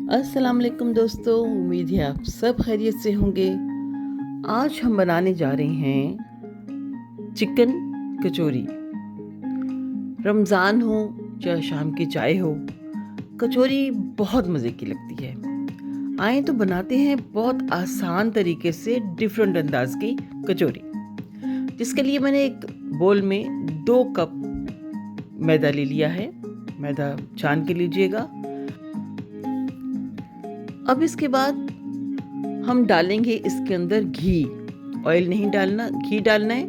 अस्सलाम वालेकुम दोस्तों, उम्मीद है आप सब खैरियत से होंगे। आज हम बनाने जा रहे हैं चिकन कचौरी। रमज़ान हो या शाम की चाय हो, कचौरी बहुत मज़े की लगती है। आए तो बनाते हैं बहुत आसान तरीके से डिफरेंट अंदाज की कचौरी, जिसके लिए मैंने एक बोल में 2 कप मैदा ले लिया है। मैदा छान के लीजिएगा। अब इसके बाद हम डालेंगे इसके अंदर घी। ऑयल नहीं डालना, घी डालना है।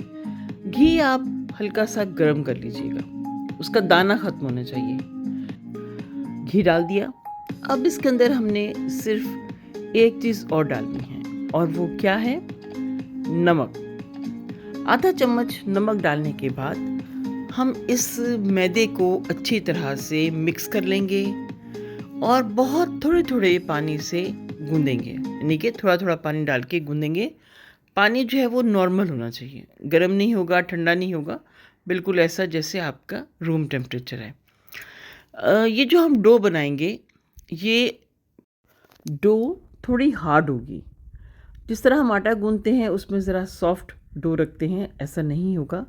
घी आप हल्का सा गर्म कर लीजिएगा, उसका दाना खत्म होना चाहिए। घी डाल दिया। अब इसके अंदर हमने सिर्फ एक चीज़ और डालनी है, और वो क्या है? नमक। आधा चम्मच नमक डालने के बाद हम इस मैदे को अच्छी तरह से मिक्स कर लेंगे और बहुत थोड़े थोड़े पानी से गूंदेंगे, यानी कि थोड़ा थोड़ा पानी डाल के गूंदेंगे। पानी जो है वो नॉर्मल होना चाहिए, गर्म नहीं होगा, ठंडा नहीं होगा, बिल्कुल ऐसा जैसे आपका रूम टेम्परेचर है। ये जो हम डो बनाएंगे, ये डो थोड़ी हार्ड होगी। जिस तरह हम आटा गूंदते हैं उसमें ज़रा सॉफ्ट डो रखते हैं, ऐसा नहीं होगा।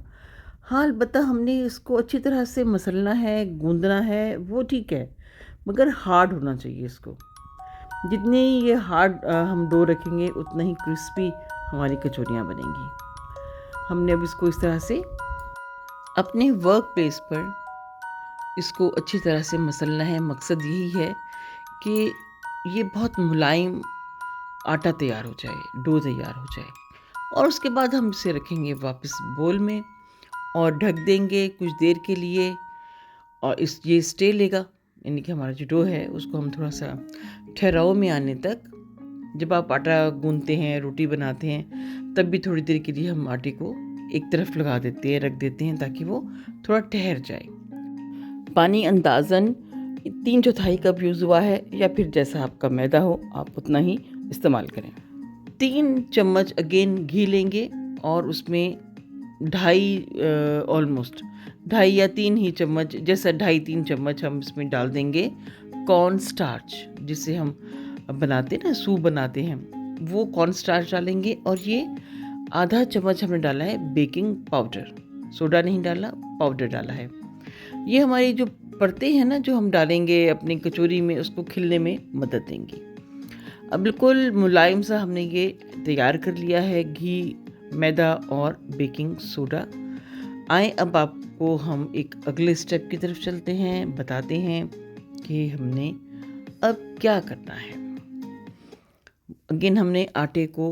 हाँ, अलबत्ता हमने इसको अच्छी तरह से मसलना है, गूंदना है, वो ठीक है, मगर हार्ड होना चाहिए इसको। जितनी ये हार्ड हम डो रखेंगे उतना ही क्रिस्पी हमारी कचौरियाँ बनेंगी। हमने अब इसको इस तरह से अपने वर्क प्लेस पर इसको अच्छी तरह से मसलना है। मकसद यही है कि ये बहुत मुलायम आटा तैयार हो जाए, डो तैयार हो जाए। और उसके बाद हम इसे रखेंगे वापस बोल में और ढक देंगे कुछ देर के लिए। और ये स्टे लेगा, यानी कि हमारा जो डो है उसको हम थोड़ा सा ठहराव में आने तक, जब आप आटा गूंदते हैं, रोटी बनाते हैं, तब भी थोड़ी देर के लिए हम आटे को एक तरफ लगा देते हैं, रख देते हैं, ताकि वो थोड़ा ठहर जाए। पानी अंदाज़न 3/4 कप यूज़ हुआ है, या फिर जैसा आपका मैदा हो आप उतना ही इस्तेमाल करें। 3 चम्मच अगेन घी लेंगे और उसमें ऑलमोस्ट 2.5 या 3 ही चम्मच, जैसा 2.5-3 चम्मच हम इसमें डाल देंगे कॉर्न स्टार्च, जिसे हम बनाते हैं ना, सूप बनाते हैं, वो कॉर्न स्टार्च डालेंगे। और ये आधा चम्मच हमने डाला है बेकिंग पाउडर, सोडा नहीं डाला, पाउडर डाला है। ये हमारी जो परतें हैं ना, जो हम डालेंगे अपनी कचौरी में, उसको खिलने में मदद देंगी। अब बिल्कुल मुलायम सा हमने ये तैयार कर लिया है, घी, मैदा और बेकिंग सोडा। आए अब आपको हम एक अगले स्टेप की तरफ चलते हैं, बताते हैं कि हमने अब क्या करना है। अगेन हमने आटे को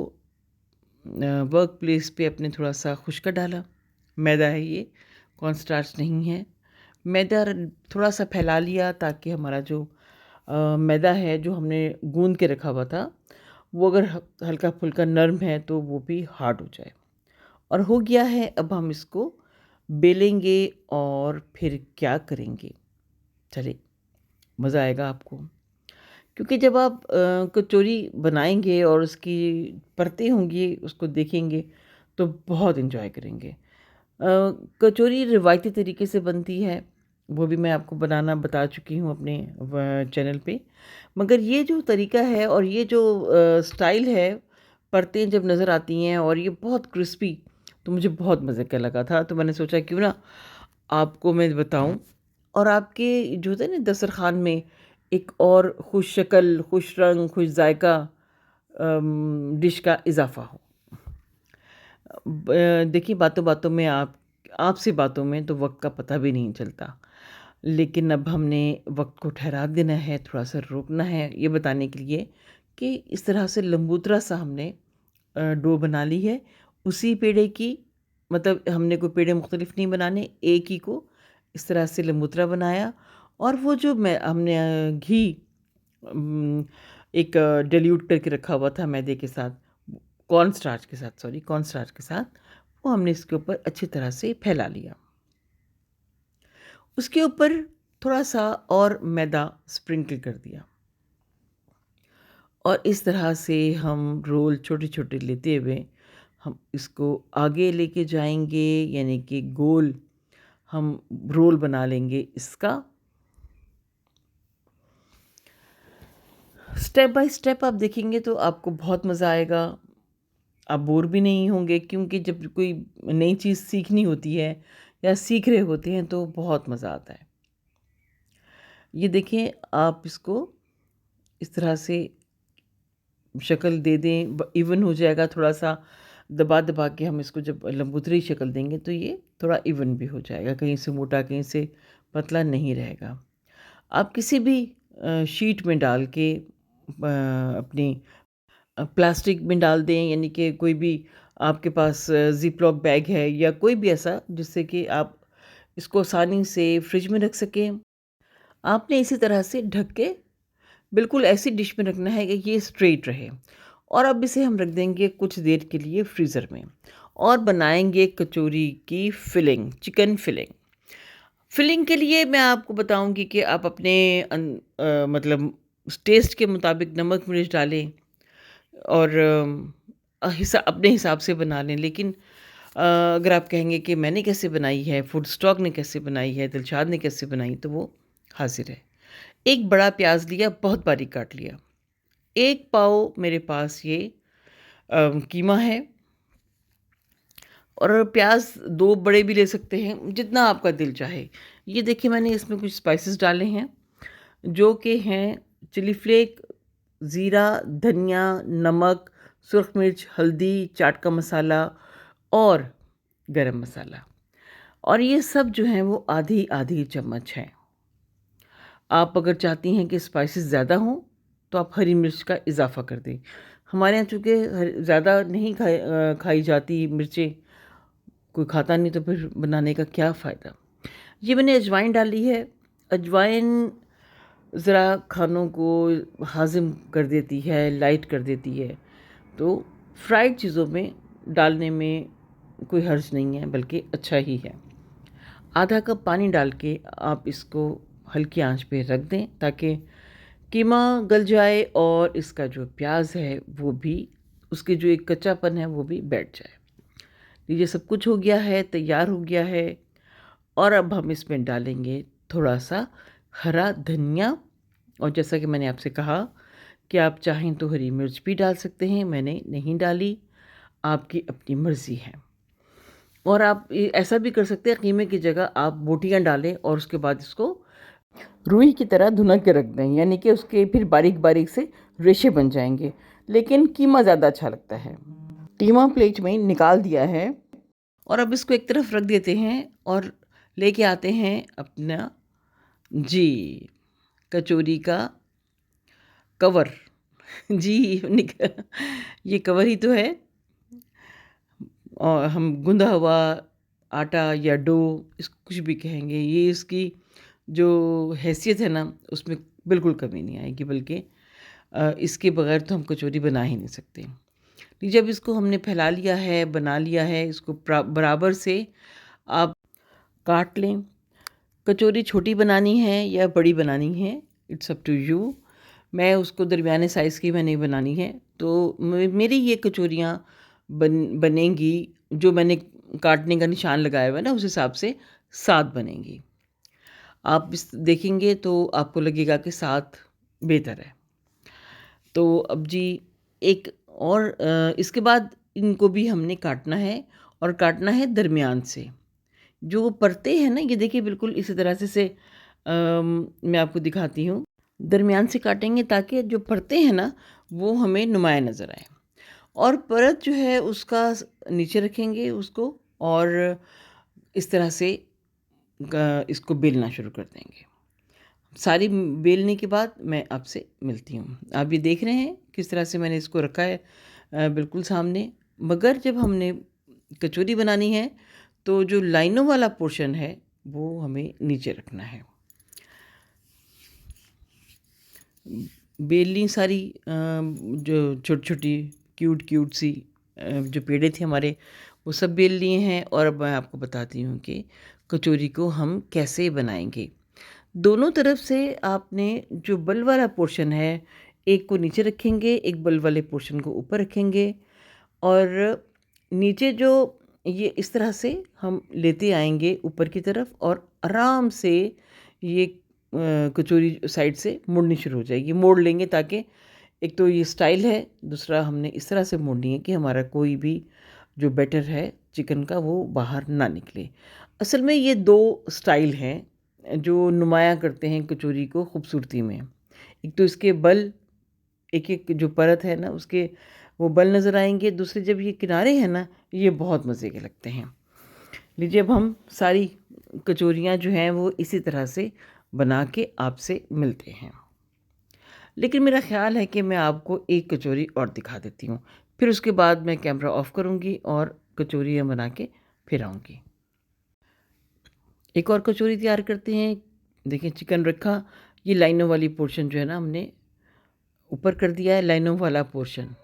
वर्क प्लेस पे अपने थोड़ा सा खुश्का डाला। मैदा है ये, कॉर्नस्टार्च नहीं है। मैदा थोड़ा सा फैला लिया ताकि हमारा जो मैदा है जो हमने गूंद के रखा हुआ था, वो अगर हल्का फुल्का नरम है तो वो भी हार्ड हो जाए। और हो गया है। अब हम इसको बेलेंगे और फिर क्या करेंगे, चलिए, मज़ा आएगा आपको। क्योंकि जब आप कचौरी बनाएंगे और उसकी परतें होंगी, उसको देखेंगे तो बहुत इन्जॉय करेंगे। कचौरी रिवायती तरीके से बनती है, वो भी मैं आपको बनाना बता चुकी हूँ अपने चैनल पे। मगर ये जो तरीका है और ये जो स्टाइल है, परतें जब नज़र आती हैं और ये बहुत क्रिस्पी, तो मुझे बहुत मज़े का लगा था। तो मैंने सोचा क्यों ना आपको मैं बताऊं, और आपके जो होते हैं ना दस्तरखान में एक और खुश शक्ल, खुश रंग, खुश जायका डिश का इजाफा हो। देखिए, बातों बातों में आपसे बातों में तो वक्त का पता भी नहीं चलता, लेकिन अब हमने वक्त को ठहरा देना है, थोड़ा सा रोकना है, ये बताने के लिए कि इस तरह से लंबूतरा सा हमने डो बना ली है। उसी पेड़े की, मतलब हमने कोई पेड़े मुख्तलिफ नहीं बनाने, एक ही को इस तरह से लंबूतरा बनाया। और वो जो हमने घी एक डिल्यूट करके रखा हुआ था मैदे के साथ, कॉर्न स्टार्च के साथ, वो हमने इसके ऊपर अच्छी तरह से फैला लिया। उसके ऊपर थोड़ा सा और मैदा स्प्रिंकल कर दिया, और इस तरह से हम रोल छोटे छोटे लेते हुए हम इसको आगे लेके जाएंगे, यानी कि गोल हम रोल बना लेंगे इसका। स्टेप बाय स्टेप आप देखेंगे तो आपको बहुत मज़ा आएगा। आप बोर भी नहीं होंगे, क्योंकि जब कोई नई चीज़ सीखनी होती है या सीख रहे होते हैं तो बहुत मज़ा आता है। ये देखिए, आप इसको इस तरह से शक्ल दे दें, इवन हो जाएगा। थोड़ा सा दबा दबा के हम इसको जब लंबूतरी शक्ल देंगे तो ये थोड़ा इवन भी हो जाएगा, कहीं से मोटा कहीं से पतला नहीं रहेगा। आप किसी भी शीट में डाल के अपनी प्लास्टिक में डाल दें, यानी कि कोई भी आपके पास ज़िप-लॉक बैग है या कोई भी ऐसा, जिससे कि आप इसको आसानी से फ्रिज में रख सकें। आपने इसी तरह से ढक के बिल्कुल ऐसी डिश में रखना है कि ये स्ट्रेट रहे, और अब इसे हम रख देंगे कुछ देर के लिए फ्रीज़र में, और बनाएंगे कचौरी की फिलिंग, चिकन फिलिंग। फिलिंग के लिए मैं आपको बताऊंगी कि आप अपने मतलब टेस्ट के मुताबिक नमक मिर्च डालें, और अपने हिसाब से बना लें। लेकिन अगर आप कहेंगे कि मैंने कैसे बनाई है, फूड स्टॉक ने कैसे बनाई है, दिलशाद ने कैसे बनाई, तो वो हाजिर है। एक बड़ा प्याज लिया, बहुत बारीक काट लिया। 1 पाव मेरे पास ये कीमा है, और प्याज 2 बड़े भी ले सकते हैं, जितना आपका दिल चाहे। ये देखिए, मैंने इसमें कुछ स्पाइसेस डाले हैं, जो कि हैं चिली फ्लेक, ज़ीरा, धनिया, नमक, सुरख मिर्च, हल्दी, चाट का मसाला और गरम मसाला। और ये सब जो हैं वो आधी-आधी चम्मच हैं। आप अगर चाहती हैं कि स्पाइसेस ज़्यादा हों, तो आप हरी मिर्च का इज़ाफ़ा कर दें। हमारे यहाँ चूँकि ज़्यादा नहीं खाई जाती मिर्चें, कोई खाता नहीं, तो फिर बनाने का क्या फ़ायदा। ये मैंने अजवाइन डाली है। अजवाइन ज़रा खानों को हाज़िम कर देती है, लाइट कर देती है, तो फ्राइड चीज़ों में डालने में कोई हर्ज नहीं है, बल्कि अच्छा ही है। आधा कप पानी डाल के आप इसको हल्की आंच पे रख दें, ताकि कीमा गल जाए और इसका जो प्याज है वो भी, उसके जो एक कच्चापन है वो भी बैठ जाए। ये सब कुछ हो गया है, तैयार हो गया है। और अब हम इसमें डालेंगे थोड़ा सा हरा धनिया, और जैसा कि मैंने आपसे कहा कि आप चाहें तो हरी मिर्च भी डाल सकते हैं, मैंने नहीं डाली, आपकी अपनी मर्ज़ी है। और आप ऐसा भी कर सकते हैं, कीमे की जगह आप बोटियाँ डालें और उसके बाद इसको रुई की तरह धुनक के रख दें, यानी कि उसके फिर बारीक बारीक से रेशे बन जाएंगे। लेकिन कीमा ज़्यादा अच्छा लगता है। कीमा प्लेट में निकाल दिया है, और अब इसको एक तरफ रख देते हैं, और लेके आते हैं अपना जी कचौरी का कवर। जी ये कवर ही तो है। और हम गुंदा हुआ आटा या डो, इसको कुछ भी कहेंगे, ये इसकी जो हैसियत है ना, उसमें बिल्कुल कमी नहीं आएगी, बल्कि इसके बगैर तो हम कचौरी बना ही नहीं सकते। तो जब इसको हमने फैला लिया है, बना लिया है, इसको बराबर से आप काट लें। कचौरी छोटी बनानी है या बड़ी बनानी है, इट्स अप टू यू। मैं उसको दरमियाने साइज़ की मैंने बनानी है, तो मेरी ये कचौरियाँ बनेंगी, जो मैंने काटने का निशान लगाया हुआ है ना, उस हिसाब से 7 बनेंगी। आप इस देखेंगे तो आपको लगेगा कि 7 बेहतर है। तो अब जी एक और इसके बाद इनको भी हमने काटना है, और काटना है दरमियान से। जो परतें हैं ना, ये देखिए बिल्कुल इसी तरह से मैं आपको दिखाती हूँ। दरमियान से काटेंगे ताकि जो परतें हैं ना, वो हमें नुमाया नज़र आए। और परत जो है उसका नीचे रखेंगे उसको, और इस तरह से इसको बेलना शुरू कर देंगे। सारी बेलने के बाद मैं आपसे मिलती हूँ। आप ये देख रहे हैं किस तरह से मैंने इसको रखा है बिल्कुल सामने। मगर जब हमने कचौरी बनानी है, तो जो लाइनों वाला पोर्शन है वो हमें नीचे रखना है। बेलनी सारी जो छोटी-छोटी क्यूट सी जो पेड़े थे हमारे, वो सब बेल लिए हैं, और अब मैं आपको बताती हूँ कि कचौरी को हम कैसे बनाएँगे। दोनों तरफ से आपने जो बल वाला पोर्शन है, एक को नीचे रखेंगे, एक बल वाले पोर्शन को ऊपर रखेंगे, और नीचे जो ये इस तरह से हम लेते आएँगे ऊपर की तरफ, और आराम से ये कचौरी साइड से मुड़नी शुरू हो जाएगी। मोड़ लेंगे ताकि एक तो ये स्टाइल है, दूसरा हमने इस तरह से मोड़नी है कि हमारा कोई भी जो बैटर है चिकन का वो बाहर ना निकले। असल में ये 2 स्टाइल हैं जो नुमायाँ करते हैं कचौरी को खूबसूरती में। एक तो इसके बल, एक-एक जो परत है ना उसके वो बल नज़र आएँगे, दूसरे जब ये किनारे हैं ना ये बहुत मज़े के लगते हैं। लीजिए अब हम सारी कचौरियाँ जो हैं वो इसी तरह से बना के आपसे मिलते हैं। लेकिन मेरा ख़्याल है कि मैं आपको एक कचौरी और दिखा देती हूँ, फिर उसके बाद मैं कैमरा ऑफ़ करूँगी और कचौरियाँ बना के फिर आऊँगी। एक और कचौरी तैयार करते हैं। देखिए चिकन रखा, ये लाइनों वाली पोर्शन जो है ना हमने ऊपर कर दिया है, लाइनों वाला पोर्शन।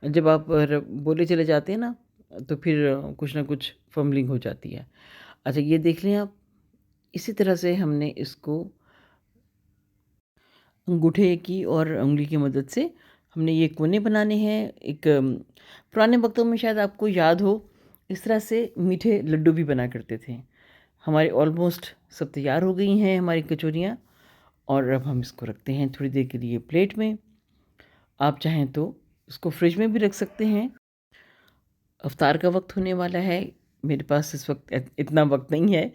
जब आप बोले चले जाते हैं ना तो फिर कुछ ना कुछ फम्बलिंग हो जाती है। अच्छा ये देख लें आप, इसी तरह से हमने इसको अंगूठे की और उंगली की मदद से हमने ये कोने बनाने हैं। एक पुराने वक्तों में शायद आपको याद हो इस तरह से मीठे लड्डू भी बना करते थे। हमारे ऑलमोस्ट सब तैयार हो गई हैं हमारी कचौरियाँ और अब हम इसको रखते हैं थोड़ी देर के लिए प्लेट में। आप चाहें तो इसको फ्रिज में भी रख सकते हैं। अफ्तार का वक्त होने वाला है, मेरे पास इस वक्त इतना वक्त नहीं है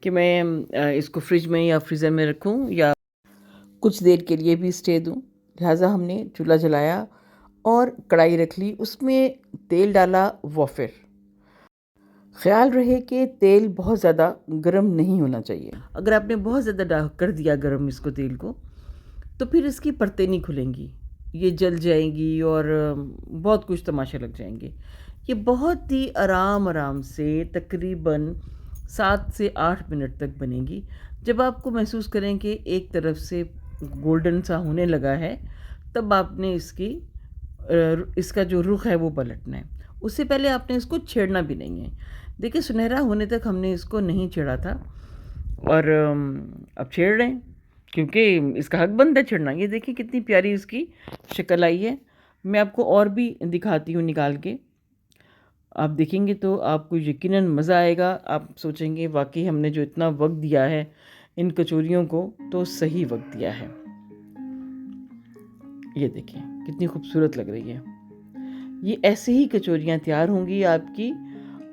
कि मैं इसको फ्रिज में या फ्रीज़र में रखूं या कुछ देर के लिए भी स्टे दूं। लिहाजा हमने चूल्हा जलाया और कढ़ाई रख ली, उसमें तेल डाला वॉफिर। ख़्याल रहे कि तेल बहुत ज़्यादा गर्म नहीं होना चाहिए। अगर आपने बहुत ज़्यादा कर दिया गर्म इसको तेल को तो फिर इसकी परतें नहीं खुलेंगी, ये जल जाएंगी और बहुत कुछ तमाशे लग जाएंगे। ये बहुत ही आराम से तकरीबन 7 से 8 मिनट तक बनेगी। जब आपको महसूस करें कि एक तरफ से गोल्डन सा होने लगा है तब आपने इसका जो रुख है वो पलटना है। उससे पहले आपने इसको छेड़ना भी नहीं है। देखिए सुनहरा होने तक हमने इसको नहीं छेड़ा था और अब छेड़ रहे हैं क्योंकि इसका हक बनता है छेड़ना। ये देखिए कितनी प्यारी इसकी शक्ल आई है। मैं आपको और भी दिखाती हूँ निकाल के, आप देखेंगे तो आपको यकीनन मज़ा आएगा। आप सोचेंगे वाकई हमने जो इतना वक्त दिया है इन कचौरियों को तो सही वक्त दिया है। ये देखिए कितनी खूबसूरत लग रही है। ये ऐसे ही कचौरियाँ तैयार होंगी आपकी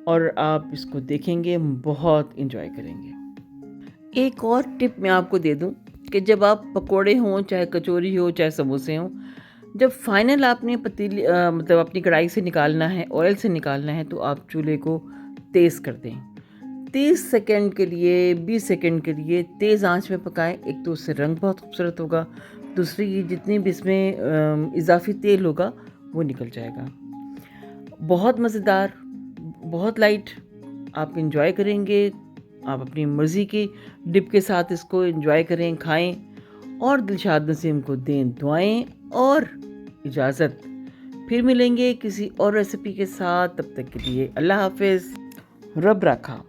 और आप इसको देखेंगे बहुत इंजॉय करेंगे। एक और टिप मैं आपको दे दूं कि जब आप पकोड़े हों, चाहे कचौरी हो, चाहे समोसे हों, जब फाइनल आपने पतीली मतलब अपनी कढ़ाई से निकालना है, ऑयल से निकालना है, तो आप चूल्हे को तेज़ कर दें। 30 सेकंड के लिए, 20 सेकंड के लिए तेज़ आंच में पकाएं। एक तो उससे रंग बहुत खूबसूरत होगा, दूसरी ये जितनी भी इसमें इजाफी तेल होगा वो निकल जाएगा। बहुत मज़ेदार, बहुत लाइट, आप इंजॉय करेंगे। आप अपनी मर्ज़ी की डिप के साथ इसको एंजॉय करें, खाएं और दिलशाद नसीम को दें दुआएं और इजाज़त। फिर मिलेंगे किसी और रेसिपी के साथ, तब तक के लिए अल्लाह हाफ़िज़, रब राखा।